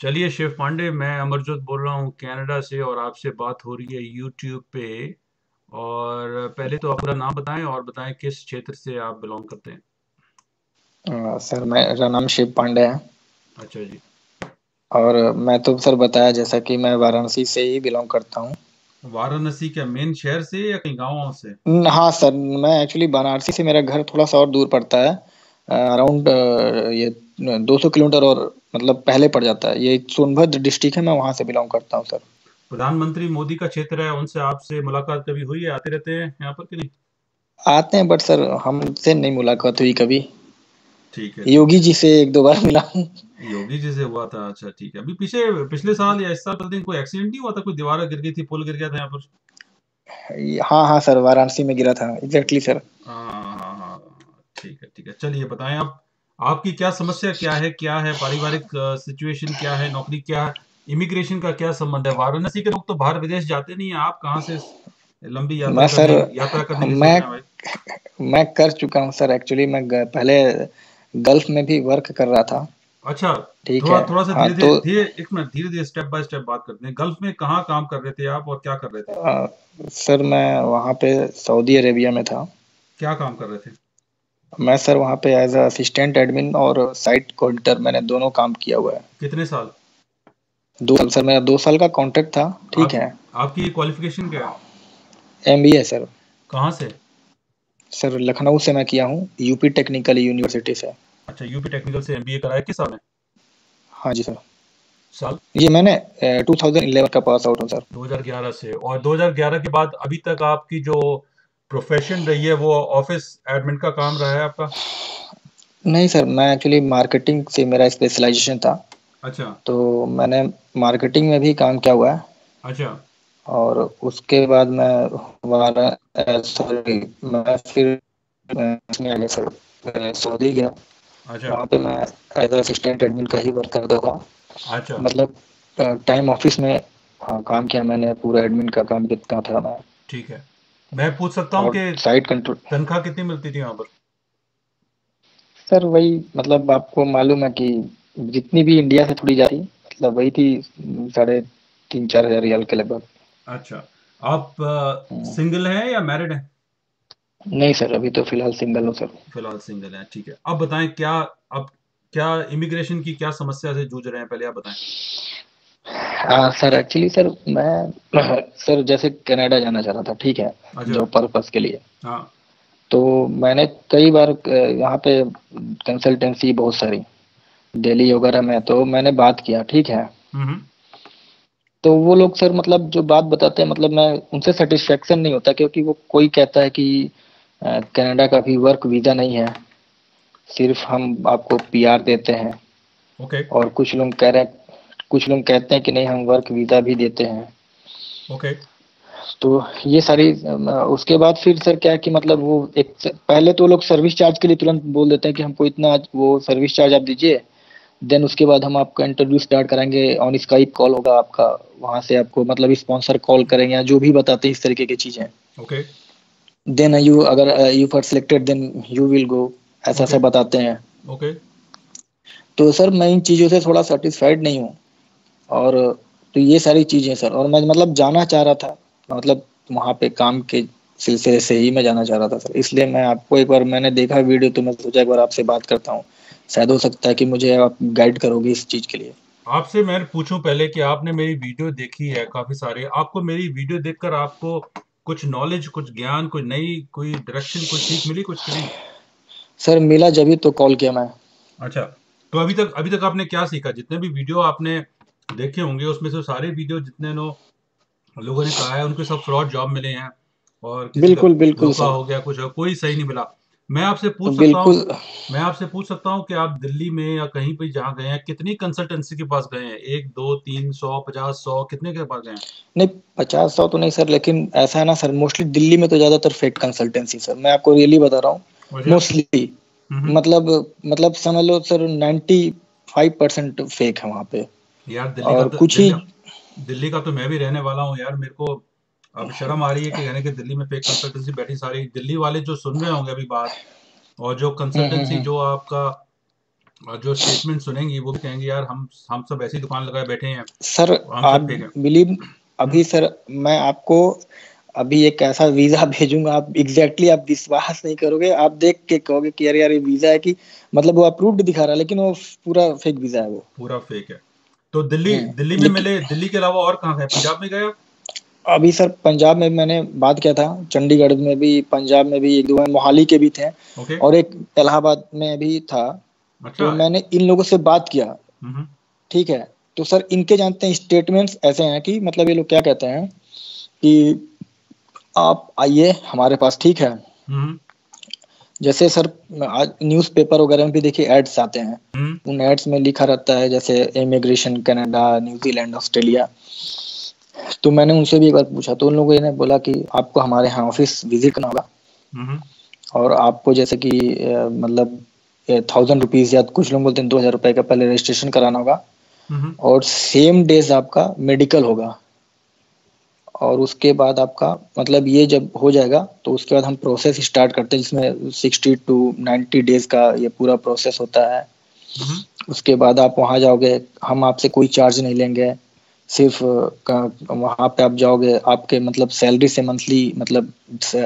चलिए शिव पांडे, मैं अमरजोत बोल रहा हूँ कनाडा से और आपसे बात हो रही है यूट्यूब पे। और पहले तो आप अपना नाम बताएं और बताएं किस क्षेत्र से आप बिलोंग करते हैं। सर मेरा नाम शिव पांडे है। अच्छा जी। और मैं तो सर बताया जैसा कि मैं वाराणसी से ही बिलोंग करता हूँ। वाराणसी क्या मेन शहर से या कहीं गाँव से? हाँ सर, मैं एक्चुअली वाराणसी से मेरा घर थोड़ा सा और दूर पड़ता है। अराउंड ये 200 किलोमीटर और मतलब पहले पड़ जाता है। ये सोनभद्र डिस्ट्रिक्ट है, मैं वहाँ से बिलोंग करता हूँ सर। प्रधानमंत्री मोदी का क्षेत्र है, उनसे आपसे मुलाकात कभी हुई है? आते रहते हैं यहाँ पर कि नहीं? आते हैं बट सर हमसे नहीं मुलाकात हुई कभी। ठीक है, ठीक योगी है। जी से एक दो बार मिला हूँ। योगी जी से हुआ था? अच्छा, ठीक है। अभी पीछे पिछले साल या इस साल पता नहीं कोई एक्सीडेंट नहीं हुआ था? कोई दीवार गिर गई थी, पुल गिर गया था यहाँ पर। हाँ हाँ सर, वाराणसी में गिरा था एग्जैक्टली सर। हाँ हाँ हाँ हाँ, ठीक है, ठीक है। चलिए बताएं आप, आपकी क्या समस्या क्या है पारिवारिक सिचुएशन क्या है, नौकरी क्या है, इमिग्रेशन का क्या संबंध है? वाराणसी के लोग तो बाहर विदेश जाते नहीं है, आप कहाँ से लंबी मैं सर यात्रा करने की सोच मैं रहे हैं भाई? मैं कर चुका हूँ सर। एक्चुअली मैं पहले गल्फ में भी वर्क कर रहा था। अच्छा। ठीक थोड़ा है। थोड़ा सा हाँ धीरे धीरे तो धीरे एक मिनट, धीरे धीरे स्टेप बाय स्टेप बात करते हैं। गल्फ में कहाँ काम कर रहे थे आप और क्या कर रहे थे? सर मैं वहाँ पे सऊदी अरेबिया में था। क्या काम कर रहे थे? मैं सर वहाँ पे एज असिस्टेंट एडमिन और साइट कोऑर्डिनेटर मैंने दोनों काम किया हुआ है। कितने साल? 2 साल सर, मेरा 2 साल का कॉन्ट्रैक्ट था। ठीक आप है। आपकी क्वालिफिकेशन क्या है? MBA sir. कहाँ से? सर लखनऊ से मैं किया हूँ, यूपी टेक्निकल यूनिवर्सिटी से। अच्छा, यूपी टेक्निकल से एमबीए कराया किस साल में? हाँ जी सर। साल? ये मैंने 2011 का पास आउट हूँ सर। 2011 से, और 2011 के बाद अभी तक आपकी जो प्रोफेशन रही है वो ऑफिस एडमिन का काम रहा है आपका? नहीं सर, मैं एक्चुअली मार्केटिंग से मेरा स्पेशलाइजेशन था। अच्छा। तो मैंने मार्केटिंग में भी काम किया हुआ है। अच्छा। और उसके बाद सॉरी, मैं फिर इसमें आ गया सर, सऊदी गया। अच्छा। वहाँ पे मैं एज असिस्टेंट एडमिन का ही वर्क करता था। अच्छा। मतलब टाइम ऑफिस में। हाँ, काम किया मैंने, पूरा एडमिन का काम कितना था मैं। ठीक है। मैं पूछ सकता हूँ और कि साइट कंट्रोल। तनख्वाह कितनी मिलती थी वहां पर? सर वही मतलब आपको मालूम है कि जितनी भी इंडिया से थोड़ी जाती, मतलब वही थी, 3,500-4,000 रियाल के लगभग। अच्छा। आप सिंगल हैं या मैरिड हैं? नहीं सर, अभी तो फिलहाल सिंगल हूँ सर। फिलहाल सिंगल हैं, ठीक है। अब बताएं क्या, अब क्या इमिग्रेशन की क्या समस्या से जूझ रहे हैं, पहले आप बताएं। सर एक्चुअली सर मैं सर जैसे कनाडा जाना चाह रहा था, ठीक है, अच्छा। जॉब पर्पस के लिए। हाँ। तो मैंने कई बार यहाँ पे कंसल्टेंसी बहुत सारी दिल्ली वगैरह में तो मैंने बात किया, ठीक है। हम्म। तो वो लोग सर मतलब जो बात बताते हैं, मतलब मैं उनसे सेटिस्फेक्शन नहीं होता, क्योंकि वो कोई कहता है कि कनाडा का भी वर्क वीज़ा नहीं है, सिर्फ हम आपको पीआर देते हैं। ओके। और कुछ लोग कहते हैं कि नहीं, हम वर्क वीज़ा भी देते हैं। ओके। तो ये सारी उसके बाद फिर सर क्या है कि मतलब वो पहले तो लोग सर्विस चार्ज के लिए तुरंत बोल देते हैं कि हमको इतना वो सर्विस चार्ज आप दीजिए। देन उसके बाद हम आपका इंटरव्यू स्टार्ट कराएंगे, ऑन स्काइप कॉल होगा आपका। वहां से आपको मतलब स्पॉन्सर कॉल करेंगे या जो भी बताते हैं इस तरीके की चीजें। ओके। देन यू अगर you for selected then you will go, ऐसा ओके। सब बताते हैं। ओके। तो सर मैं इन चीज़ों से थोड़ा सेटिस्फाइड नहीं हूँ। और तो ये सारी चीज़ें सर, और मैं मतलब जाना चाह रहा था, मतलब वहाँ पे काम के सिलसिले से ही मैं जाना चाह रहा था सर। इसलिए मैं आपको एक बार मैंने देखा वीडियो, तो मैं सोचा एक बार आपसे बात करता हूँ। शायद हो सकता है कि मुझे आप गाइड करोगे इस चीज़ के लिए। आपसे मैं पूछूं पहले कि आपने मेरी वीडियो देखी है काफी सारे, आपको मेरी वीडियो देखकर आपको कुछ नॉलेज, कुछ ज्ञान, कोई नई, कोई डायरेक्शन, कोई सीख मिली कुछ कि नहीं? सर मिला, जब तो कॉल किया मैं। अच्छा। तो अभी तक आपने क्या सीखा? जितने भी वीडियो आपने देखे होंगे उसमें से सारे वीडियो जितने लोगों ने कहा है उनके सब फ्रॉड जॉब मिले हैं, और किसी का बिल्कुल बिल्कुल धोखा सर। हो गया, कुछ कोई सही नहीं मिला। मैं आपसे पूछ सकता हूँ बिल्कुल। मैं आपसे पूछ सकता हूँ कि आप दिल्ली में या कहीं पे जहाँ गए हैं कितनी कंसल्टेंसी के पास गए हैं? एक, दो, 300, 50, 100, कितने के पास गए हैं? नहीं, 50-100 तो नहीं सर, लेकिन ऐसा है ना सर, मोस्टली दिल्ली में तो ज्यादातर फेक कंसल्टेंसी सर, मैं आपको रियली बता रहा हूँ। अच्छा। मोस्टली हम्म। मतलब मतलब समझ लो सर 95% फेक है वहाँ पे। यार और कुछ ही। दिल्ली का तो मैं भी रहने वाला हूँ यार। मेरे को अब शर्म आ रही है कि कहने के दिल्ली में फेक कंसल्टेंसी बैठी सारी। दिल्ली वाले जो सुन रहे होंगे अभी बात, और जो कंसल्टेंसी हम्म। जो आपका और जो स्टेटमेंट सुनेंगी वो भी कहेंगे यार हम सब ऐसी दुकान लगाए बैठे हैं, सर हम आप सब फेंक हैं। बिलीव, हम्म, अभी सर मैं आपको अभी एक ऐसा वीजा भेजूंगा, आप एग्जैक्टली आप विश्वास नहीं करोगे, आप देख के कहोगे कि अरे यार ये वीजा है कि मतलब वो अप्रूव्ड दिखा रहा है लेकिन वो पूरा फेक वीजा है वो। पूरा फेक है। तो दिल्ली दिल्ली में लेकिन मिले, दिल्ली के अलावा और कहाँ गए, पंजाब में गए आप? अभी सर पंजाब में मैंने बात किया था, चंडीगढ़ में भी, पंजाब में भी एक दो हैं, मोहाली के भी थे, ओके। और एक इलाहाबाद में भी था। अच्छा तो है। मैंने इन लोगों से बात किया, हम्म ठीक है। तो सर इनके जानते हैं स्टेटमेंट्स ऐसे हैं कि मतलब ये लोग क्या कहते हैं कि आप आइए हमारे पास, ठीक है। हम्म जैसे सर आज न्यूज़पेपर वगैरह में भी देखिए एड्स आते हैं, हम्म उन एड्स में लिखा रहता है जैसे इमिग्रेशन कनाडा न्यूजीलैंड ऑस्ट्रेलिया। तो मैंने उनसे भी एक बार पूछा तो उन लोगों ने बोला कि आपको हमारे यहाँ ऑफिस विजिट करना होगा, हम्म और आपको जैसे कि मतलब 1000 रुपीज या कुछ लोग बोलते हैं 2000 रुपये का पहले रजिस्ट्रेशन कराना होगा, हम्म और सेम डेज आपका मेडिकल होगा, और उसके बाद आपका मतलब ये जब हो जाएगा तो उसके बाद हम प्रोसेस स्टार्ट करते हैं जिसमें 60 to 90 डेज का ये पूरा प्रोसेस होता है। हम्म उसके बाद आप वहाँ जाओगे, हम आपसे कोई चार्ज नहीं लेंगे, सिर्फ वहाँ पे आप जाओगे, आपके मतलब सैलरी से मंथली मतलब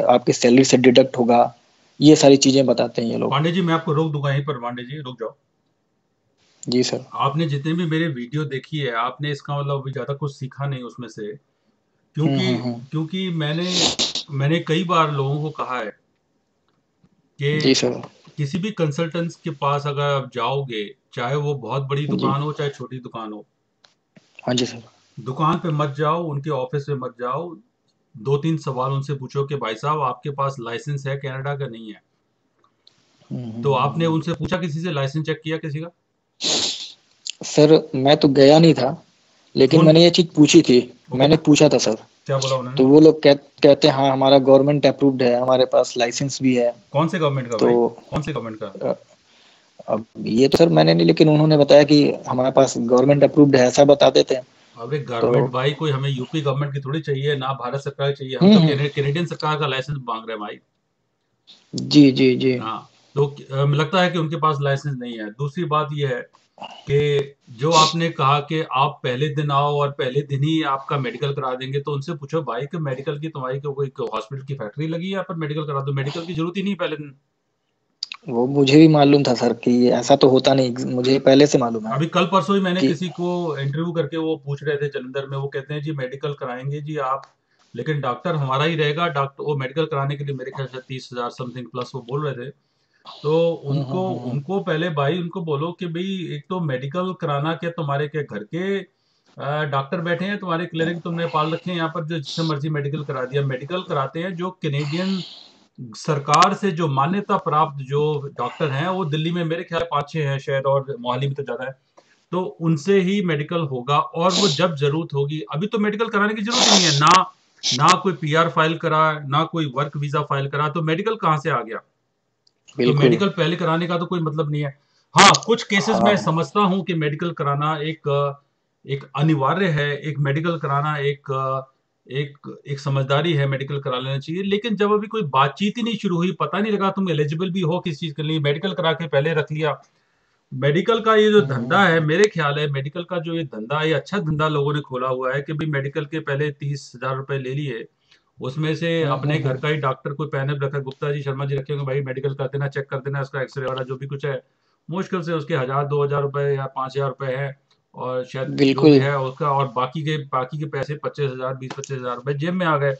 आपके सैलरी से डिडक्ट होगा, ये सारी चीजें बताते हैं ये लोग। पांडे जी मैं आपको रोक दूंगा यहीं पर, पांडे जी रुक जाओ। जी सर। आपने जितने भी मेरे वीडियो देखी है, आपने इसका मतलब अभी ज्यादा कुछ सीखा नहीं उसमें से, क्योंकि हम्म। क्योंकि मैंने कई बार लोगों को कहा है जी कि सर। किसी भी कंसल्टेंट्स के पास अगर आप जाओगे, चाहे वो बहुत बड़ी जी। दुकान हो चाहे छोटी दुकान हो, हाँ जी सर। दुकान पे मत जाओ, उनके ऑफिस में मत जाओ, दो तीन सवाल उनसे पूछो कि भाई साहब आपके पास लाइसेंस है कनाडा का, नहीं है? तो आपने हम्म। उनसे पूछा किसी से, लाइसेंस चेक किया किसी का? सर मैं तो गया नहीं था, लेकिन फोन। मैंने ये चीज पूछी थी, ओके। मैंने पूछा था सर। क्या बोला उन्होंने? तो वो लोग कहते हैं हाँ हमारा गवर्नमेंट अप्रूव्ड है, हमारे पास लाइसेंस भी है। कौन से गवर्नमेंट का तो भाई, कौन से गवर्नमेंट का? अ, अब ये तो सर मैंने नहीं, लेकिन उन्होंने बताया कि हमारे पास गवर्नमेंट अप्रूव्ड है, ऐसा बताते थे। अबे तो गवर्नमेंट भाई कोई हमें यूपी गवर्नमेंट की थोड़ी चाहिए ना, भारत सरकार की चाहिए, हम तो हम्म। कैनेडियन सरकार का लाइसेंस मांग रहे हैं भाई। जी जी जी। हाँ। तो लगता है कि उनके पास लाइसेंस नहीं है। दूसरी बात यह है कि जो आपने कहा कि आप पहले दिन आओ और पहले दिन ही आपका मेडिकल करा देंगे, तो उनसे पूछो भाई कि मेडिकल की तुम्हारी कोई हॉस्पिटल की फैक्ट्री लगी है यहाँ पर, मेडिकल करा दो, मेडिकल की जरूरत ही नहीं पहले दिन। वो मुझे भी मालूम था सर कि ऐसा तो होता नहीं, मुझे पहले से मालूम है अभी कल परसों ही मैंने कि किसी को इंटरव्यू करके वो पूछ रहे थे जलंधर में, वो कहते हैं जी मेडिकल कराएंगे जी आप, लेकिन डॉक्टर हमारा ही रहेगा, डॉक्टर वो मेडिकल कराने के लिए मेरे ख्याल से 30,000 समथिंग प्लस वो बोल रहे थे। तो उनको उनको पहले भाई उनको बोलो कि भाई एक तो मेडिकल कराना, क्या तुम्हारे क्या घर के डॉक्टर बैठे हैं तुम्हारे क्लिनिक तुमने पाल रखे हैं यहाँ पर जो जिससे मर्जी मेडिकल करा दिया? मेडिकल कराते हैं जो कैनेडियन सरकार से जो मान्यता प्राप्त जो डॉक्टर हैं, वो दिल्ली में मेरे ख्याल 5-6 हैं शायद, और मोहाली में तो ज्यादा है। तो उनसे ही मेडिकल होगा, और वो जब जरूरत होगी, अभी तो मेडिकल कराने की जरूरत ही नहीं है ना, ना कोई पीआर फाइल करा, ना कोई वर्क वीजा फाइल करा, तो मेडिकल कहाँ से आ गया? तो बिल्कुल। मेडिकल पहले कराने का तो कोई मतलब नहीं है। हाँ, कुछ केसेस में हाँ। समझता हूं कि मेडिकल कराना एक एक अनिवार्य है, एक मेडिकल कराना एक एक समझदारी है, मेडिकल करा लेना चाहिए। लेकिन जब अभी कोई बातचीत ही नहीं शुरू हुई, पता नहीं लगा तुम एलिजिबल भी हो किस चीज के लिए, मेडिकल करा के पहले रख लिया। मेडिकल का ये जो धंधा है, मेरे ख्याल है मेडिकल का जो ये धंधा है, ये अच्छा धंधा लोगों ने खोला हुआ है कि भाई मेडिकल के पहले 30,000 रुपए ले लिए, उसमें से अपने घर का ही डॉक्टर कोई पैनल रखा, गुप्ता जी शर्मा जी रखे होंगे, भाई मेडिकल कर देना, चेक कर देना, उसका एक्सरे वगैरह जो भी कुछ है, मुश्किल से उसके 1,000 2,000 रुपए या 5,000 रुपए है, और शायद जो भी बिल्कुल। है उसका, और बाकी के पैसे 25,000 20-25,000 रुपए जेब में आ गए।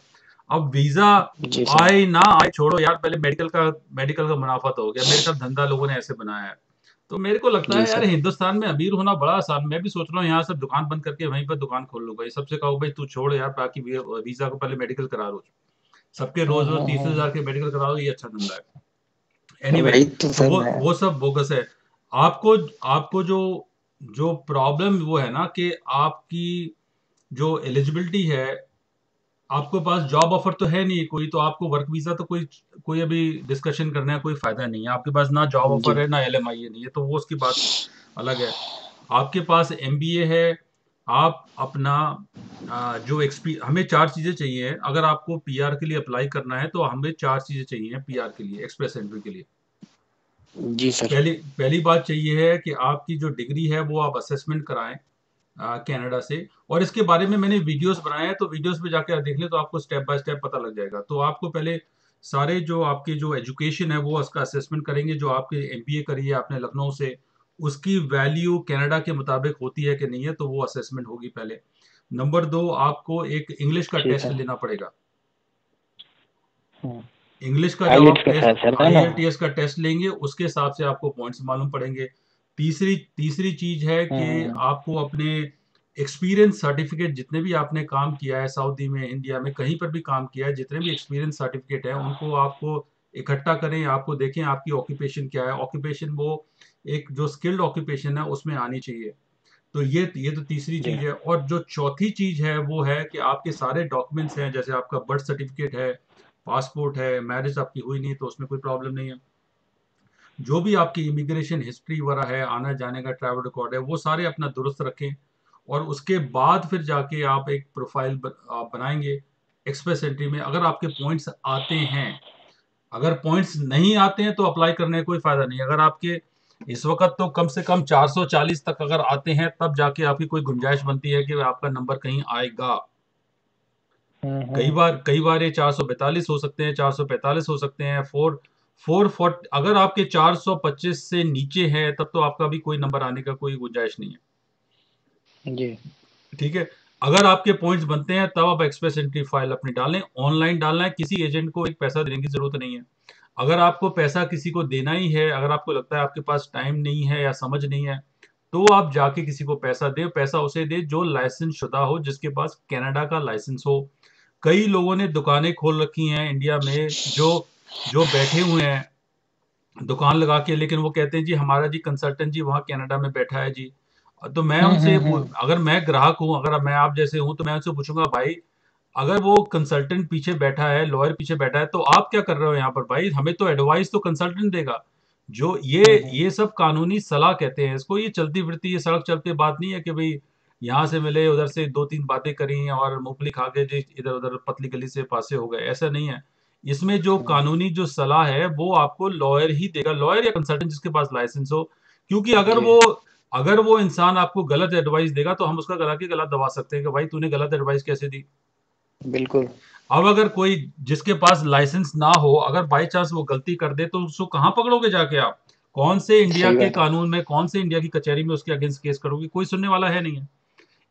अब वीजा जी सर। आए ना आए छोड़ो यार, पहले मेडिकल का मुनाफा तो हो गया, मेरे ख्याल धंधा लोगों ने ऐसे बनाया है। तो मेरे को लगता जी है यार सर। हिंदुस्तान में अमीर होना बड़ा आसान, मैं भी सोच रहा हूँ यहाँ से दुकान बंद करके वहीं पर दुकान खोल लूंगा, ये सबसे कहो भाई तू छोड़ यार, बाकी वीजा को पहले मेडिकल करा रोज, सबके रोज रोज 30,000 के मेडिकल करा दो, ये अच्छा धंधा है। एनीवे वही तो तो सर वो मैं। वो सब बोगस है। आपको आपको जो जो प्रॉब्लम वो है ना कि आपकी जो एलिजिबिलिटी है, आपके पास जॉब ऑफर तो है नहीं कोई, तो आपको वर्क वीजा तो कोई कोई अभी डिस्कशन करने का कोई फायदा नहीं है, आपके पास ना जॉब ऑफर जी। है ना एलएमआई है, नहीं है, तो वो उसकी बात अलग है। आपके पास एमबीए है, आप अपना जो एक्सपी हमें चार चीजें चाहिए अगर आपको पीआर के लिए अप्लाई करना है, तो हमें चार चीजें चाहिए पीआर के लिए, एक्सप्रेस एंट्री के लिए। जी सर। पहली पहली बात चाहिए है कि आपकी जो डिग्री है वो आप असेसमेंट कराएं कनाडा से। और इसके बारे में मैंने वीडियोस बनाए हैं, तो वीडियोस पे जाके आप देख लें तो आपको स्टेप बाय स्टेप पता लग जाएगा। तो आपको पहले सारे जो आपके जो एजुकेशन है वो उसका असेसमेंट करेंगे। जो आपके एमबीए करी है आपने लखनऊ से, उसकी वैल्यू कनाडा के मुताबिक होती है कि नहीं है, तो वो असेसमेंट होगी पहले। नंबर 2, आपको एक इंग्लिश का ठीक टेस्ट है। लेना पड़ेगा। हम्म। इंग्लिश का जब आईएलटीएस आप का टेस्ट, शायद सर, है ना? आईएलटीएस का टेस्ट लेंगे, उसके हिसाब से आपको पॉइंट्स मालूम पड़ेंगे। तीसरी तीसरी चीज है कि हम्म। आपको अपने एक्सपीरियंस सर्टिफिकेट, जितने भी आपने काम किया है सऊदी में, इंडिया में, कहीं पर भी काम किया है, जितने भी एक्सपीरियंस सर्टिफिकेट है उनको आपको इकट्ठा करें। आपको देखें आपकी ऑक्यूपेशन क्या है। ऑक्यूपेशन वो एक जो स्किल्ड ऑक्यूपेशन है उसमें आनी चाहिए। तो ये तो तीसरी जी। चीज है। और जो चौथी चीज है वो है कि आपके सारे डॉक्यूमेंट्स हैं, जैसे आपका बर्थ सर्टिफिकेट है, पासपोर्ट है, मैरिज आपकी हुई नहीं तो उसमें कोई प्रॉब्लम नहीं है, जो भी आपकी इमिग्रेशन हिस्ट्री वगैरह है, आना जाने का ट्रैवल रिकॉर्ड है, वो सारे अपना दुरुस्त रखें। और उसके बाद फिर जाके आप एक प्रोफाइल बनाएंगे एक्सप्रेस एंट्री में। अगर आपके पॉइंट्स आते हैं, अगर पॉइंट्स नहीं आते हैं तो अप्लाई करने का कोई फायदा नहीं। अगर आपके इस वक्त तो कम से कम 440 तक अगर आते हैं, तब जाके आपकी कोई गुंजाइश बनती है कि आपका नंबर कहीं आएगा। हम्म। कई बार ये 442 हो सकते हैं, 445 हो सकते हैं, 440। अगर आपके 425 से नीचे है तब तो आपका भी कोई नंबर आने का कोई गुंजाइश नहीं है। जी। ठीक है। अगर आपके पॉइंट्स बनते हैं तब आप एक्सप्रेस एंट्री फाइल अपनी डालें। ऑनलाइन डालना है, किसी एजेंट को एक पैसा देने की जरूरत नहीं है। अगर आपको पैसा किसी को देना ही है, अगर आपको लगता है आपके पास टाइम नहीं है या समझ नहीं है, तो आप जाके किसी को पैसा दे। पैसा उसे दे जो लाइसेंस शुदा हो, जिसके पास कनाडा का लाइसेंस हो। कई लोगों ने दुकानें खोल रखी हैं इंडिया में, जो जो बैठे हुए हैं दुकान लगा के, लेकिन वो कहते हैं जी हमारा जी कंसल्टेंट जी वहाँ कनाडा में बैठा है जी। तो मैं उनसे हम्म। अगर मैं ग्राहक हूँ, अगर मैं आप जैसे हूँ, तो मैं उनसे पूछूंगा भाई, अगर वो कंसल्टेंट पीछे बैठा है, लॉयर पीछे बैठा है, तो आप क्या कर रहे हो यहाँ पर भाई? हमें तो एडवाइस तो कंसल्टेंट देगा। जो ये सब कानूनी सलाह कहते हैं इसको। ये चलती फिरती ये सड़क चलती बात नहीं है कि भाई यहाँ से मिले, उधर से दो तीन बातें करी और मूंगफली खा के जी इधर उधर पतली गली से पासे हो गए, ऐसा नहीं है। इसमें जो कानूनी जो सलाह है वो आपको लॉयर ही देगा, लॉयर या कंसल्टेंट जिसके पास लाइसेंस हो। क्योंकि जी। अगर वो इंसान आपको गलत एडवाइस देगा तो हम उसका गला के गला दबा सकते हैं कि भाई तूने गलत एडवाइस कैसे दी। बिल्कुल। अब अगर कोई जिसके पास लाइसेंस ना हो, अगर बाई चांस वो गलती कर दे, तो उसको कहाँ पकड़ोगे जाके आप? कौन से इंडिया सही के बात है। कानून में, कौन से इंडिया की कचहरी में उसके अगेंस्ट केस करोगे? कोई सुनने वाला है नहीं है।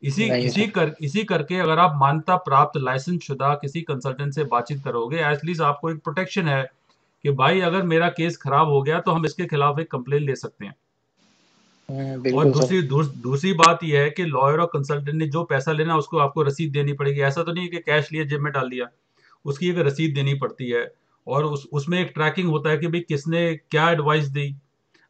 नहीं सर। इसी करके अगर आप मान्यता प्राप्त लाइसेंस शुदा किसी कंसल्टेंट से बातचीत करोगे, एटलीस्ट आपको एक प्रोटेक्शन है कि भाई अगर मेरा केस खराब हो गया तो हम इसके खिलाफ एक कंप्लेन ले सकते हैं। और बिल्कुल सर। दूसरी बात यह है कि लॉयर और कंसल्टेंट ने जो पैसा लेना उसको आपको रसीद देनी पड़ेगी। ऐसा तो नहीं है कि कैश लिया जेब में डाल दिया, उसकी एक रसीद देनी पड़ती है। और उसमें एक ट्रैकिंग होता है कि भाई किसने क्या एडवाइस दी।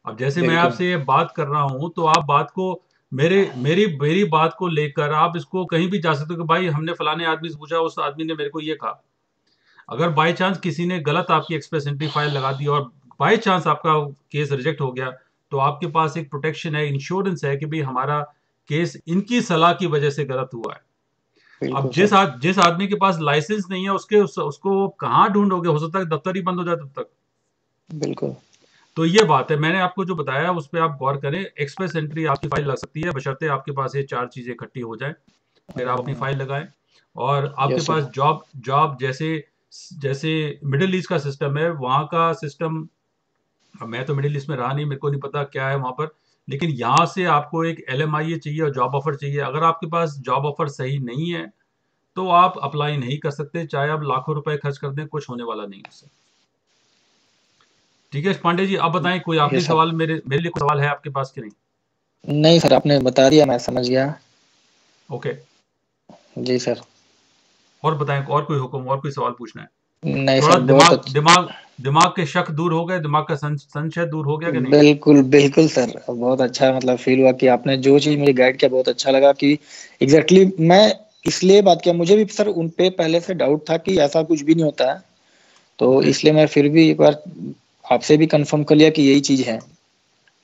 अब जैसे मैं बिल्कुल। आपसे ये बात कर रहा हूं तो आप बात को मेरे मेरी मेरी बात को लेकर आप इसको कहीं भी जा सकते हो कि भाई हमने फलाने आदमी से पूछा, उस आदमी ने मेरे को ये कहा। अगर बाय चांस किसी ने गलत आपकी एक्सप्रेस एंट्री फाइल लगा दी और बाय चांस आपका केस रिजेक्ट हो गया, तो आपके पास एक प्रोटेक्शन है, इंश्योरेंस है कि भाई हमारा केस इनकी सलाह की वजह से गलत हुआ है। अब बिल्कुल सर। जिस आदमी के पास लाइसेंस नहीं है उसको कहाँ ढूंढोगे? हो सकता है दफ्तर ही बंद हो जाए तब तक। बिल्कुल। तो ये बात है, मैंने आपको जो बताया उस पर आप गौर करें। एक्सप्रेस एंट्री आपकी फाइल लग सकती है बशर्ते आपके पास ये चार चीजें इकट्ठी हो जाए, फिर आप अपनी फाइल लगाएं। और आपके यस पास सर। जॉब जॉब जैसे जैसे मिडिल ईस्ट का सिस्टम है, वहाँ का सिस्टम, अब मैं तो मिडिल ईस्ट में रहा नहीं, मेरे को नहीं पता क्या है वहाँ पर। लेकिन यहाँ से आपको एक LMIA चाहिए और जॉब ऑफर चाहिए। अगर आपके पास जॉब ऑफर सही नहीं है तो आप अप्लाई नहीं कर सकते, चाहे आप लाखों रुपए खर्च कर दें, कुछ होने वाला नहीं उससे। ठीक है पांडे जी, आप बताएं कोई आखिरी यस सर। सवाल, मेरे लिए कोई सवाल है आपके पास कि नहीं? नहीं सर, आपने बता दिया, मैं समझ गया। ओके। जी सर। और बताएं, और कोई हुक्म, और कोई सवाल पूछना है? नहीं थोड़ा सर, बहुत अच्छा। दिमाग के शक दूर हो गए, दिमाग का संशय दूर हो गया कि नहीं? बिल्कुल बिल्कुल सर, बहुत अच्छा मतलब फील हुआ कि आपने जो चीज मुझे गाइड किया, बहुत अच्छा लगा कि एग्जैक्टली मैं इसलिए बात किया। मुझे भी सर उन पे पहले से डाउट था कि ऐसा कुछ भी नहीं होता है, तो ओके। इसलिए मैं फिर भी एक बार आपसे भी कंफर्म कर लिया कि यही चीज है।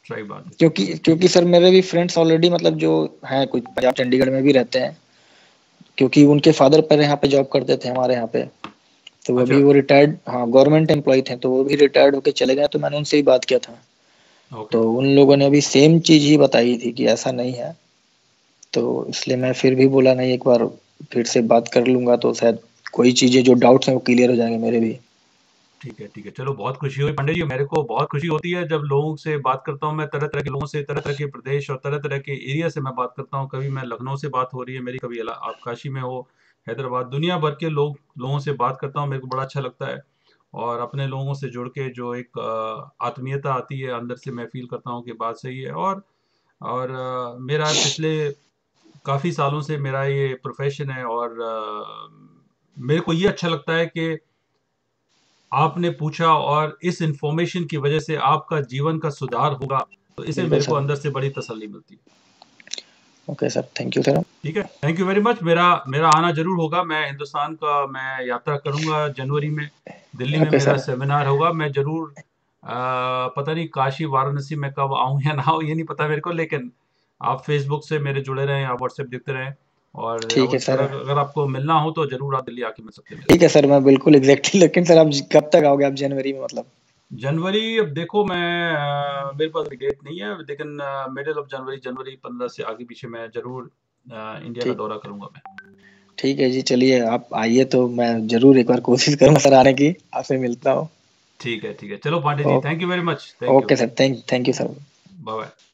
सही बात है। क्योंकि सर मेरे भी फ्रेंड्स ऑलरेडी मतलब जो हैं कुछ पंजाब चंडीगढ़ में भी रहते हैं, क्योंकि उनके फादर पहले यहाँ पे जॉब करते थे हमारे यहाँ पे। तो अच्छा। अभी वो रिटायर्ड, हाँ, गवर्नमेंट एम्प्लॉय थे, तो वो भी रिटायर्ड होके चले गए, तो मैंने उनसे ही बात किया था। ओके। तो उन लोगों ने भी सेम चीज़ ही बताई थी कि ऐसा नहीं है। तो इसलिए मैं फिर भी बोला नहीं, एक बार फिर से बात कर लूँगा तो शायद कोई चीज़ें जो डाउट्स हैं वो क्लियर हो जाएँगे मेरे भी। ठीक है, ठीक है। चलो बहुत खुशी हुई पंडित जी, मेरे को बहुत खुशी होती है जब लोगों से बात करता हूँ मैं, तरह-तरह के लोगों से, तरह-तरह के प्रदेश और तरह-तरह के एरिया से मैं बात करता हूँ। कभी मैं लखनऊ से बात हो रही है मेरी, कभी आप काशी में हो, हैदराबाद, दुनिया भर के लोगों से बात करता हूँ, मेरे को बड़ा अच्छा लगता है। और अपने लोगों से जुड़ के जो एक आत्मीयता आती है अंदर से, मैं फ़ील करता हूँ कि बात सही है। और मेरा पिछले काफ़ी सालों से मेरा ये प्रोफ़ेशन है और मेरे को ये अच्छा लगता है कि आपने पूछा और इस इन्फॉर्मेशन की वजह से आपका जीवन का सुधार होगा, तो इससे बिल्कुल मेरे को सर। अंदर से बड़ी तसल्ली मिलती है। Okay sir, thank you sir. ठीक है, थैंक यू वेरी मच। मेरा मेरा आना ज़रूर होगा, मैं हिंदुस्तान का मैं यात्रा करूँगा जनवरी में, दिल्ली में ओके मेरा सर। सेमिनार होगा, मैं ज़रूर पता नहीं काशी, वाराणसी में कब आऊँ या ना आऊँ ये नहीं पता मेरे को, लेकिन आप फ़ेसबुक से मेरे जुड़े रहें, आप व्हाट्सएप देखते रहें और ठीक है अगर सर। अगर आपको मिलना हो तो ज़रूर आप दिल्ली आके मिल सकते हैं मेरे ठीक से। है सर, मैं बिल्कुल एग्ज़ैक्टली लेकिन सर आप कब तक आओगे आप जनवरी में मतलब? जनवरी, अब देखो मैं मेरे पास डेट नहीं है, लेकिन मिडिल ऑफ जनवरी, जनवरी 15 से आगे पीछे मैं ज़रूर इंडिया का ठीक दौरा करूँगा मैं। ठीक है जी, चलिए आप आइए तो मैं ज़रूर एक बार कोशिश करूँगा सर आने की, आपसे मिलता हूँ। ठीक है, ठीक है। चलो Pandey ji, oh thank you very much. Thank you. Okay sir, thank thank you sir. Bye bye.